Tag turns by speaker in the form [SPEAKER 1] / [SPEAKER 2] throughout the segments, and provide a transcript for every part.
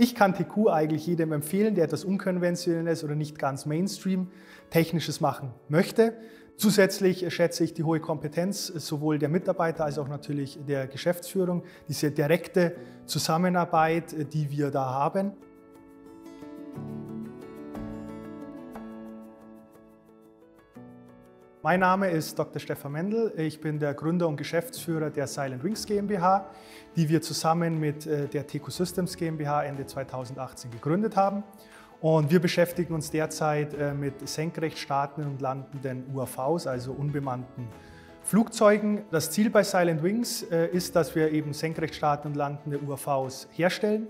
[SPEAKER 1] Ich kann TQ eigentlich jedem empfehlen, der etwas Unkonventionelles oder nicht ganz Mainstream Technisches machen möchte. Zusätzlich schätze ich die hohe Kompetenz sowohl der Mitarbeiter als auch natürlich der Geschäftsführung, diese direkte Zusammenarbeit, die wir da haben. Mein Name ist Dr. Stefan Mendel. Ich bin der Gründer und Geschäftsführer der Silent Wings GmbH, die wir zusammen mit der TQ Systems GmbH Ende 2018 gegründet haben. Und wir beschäftigen uns derzeit mit senkrecht startenden und landenden UAVs, also unbemannten Flugzeugen. Das Ziel bei Silent Wings ist, dass wir eben senkrecht startende und landende UAVs herstellen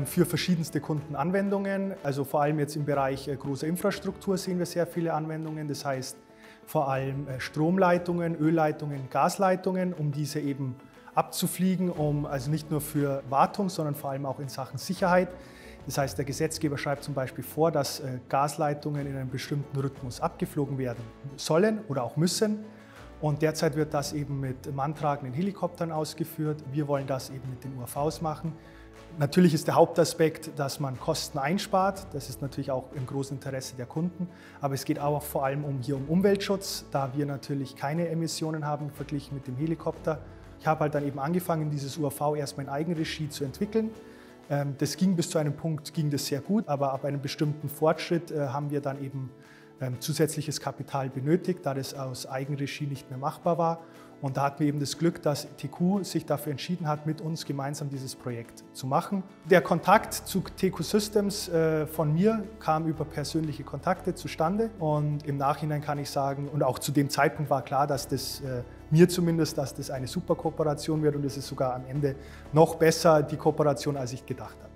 [SPEAKER 1] für verschiedenste Kundenanwendungen. Also vor allem jetzt im Bereich großer Infrastruktur sehen wir sehr viele Anwendungen. Das heißt vor allem Stromleitungen, Ölleitungen, Gasleitungen, um diese eben abzufliegen, also nicht nur für Wartung, sondern vor allem auch in Sachen Sicherheit. Das heißt, der Gesetzgeber schreibt zum Beispiel vor, dass Gasleitungen in einem bestimmten Rhythmus abgeflogen werden sollen oder auch müssen. Und derzeit wird das eben mit manntragenden Helikoptern ausgeführt. Wir wollen das eben mit den UAVs machen. Natürlich ist der Hauptaspekt, dass man Kosten einspart. Das ist natürlich auch im großen Interesse der Kunden. Aber es geht auch vor allem um Umweltschutz, da wir natürlich keine Emissionen haben verglichen mit dem Helikopter. Ich habe halt dann eben angefangen, dieses UAV erstmal in Eigenregie zu entwickeln. Das ging bis zu einem Punkt sehr gut, aber ab einem bestimmten Fortschritt haben wir dann eben zusätzliches Kapital benötigt, da das aus Eigenregie nicht mehr machbar war. Und da hatten wir eben das Glück, dass TQ sich dafür entschieden hat, mit uns gemeinsam dieses Projekt zu machen. Der Kontakt zu TQ Systems von mir kam über persönliche Kontakte zustande. Und im Nachhinein kann ich sagen, und auch zu dem Zeitpunkt war klar, dass das mir zumindest, dass das eine super Kooperation wird. Und es ist sogar am Ende noch besser, die Kooperation, als ich gedacht habe.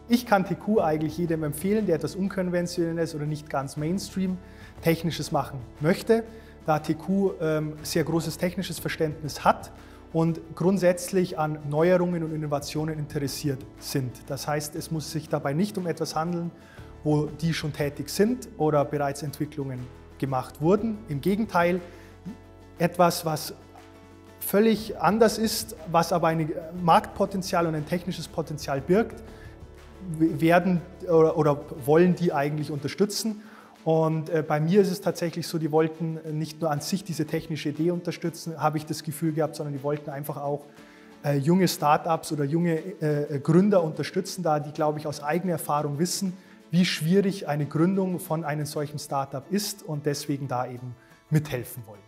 [SPEAKER 1] Ich kann TQ eigentlich jedem empfehlen, der etwas Unkonventionelles oder nicht ganz Mainstream Technisches machen möchte, da TQ sehr großes technisches Verständnis hat und grundsätzlich an Neuerungen und Innovationen interessiert sind. Das heißt, es muss sich dabei nicht um etwas handeln, wo die schon tätig sind oder bereits Entwicklungen gemacht wurden. Im Gegenteil, etwas, was völlig anders ist, was aber ein Marktpotenzial und ein technisches Potenzial birgt, werden oder wollen die eigentlich unterstützen. Und bei mir ist es tatsächlich so, die wollten nicht nur an sich diese technische Idee unterstützen, habe ich das Gefühl gehabt, sondern die wollten einfach auch junge Startups oder junge Gründer unterstützen, da die, glaube ich, aus eigener Erfahrung wissen, wie schwierig eine Gründung von einem solchen Startup ist und deswegen da eben mithelfen wollen.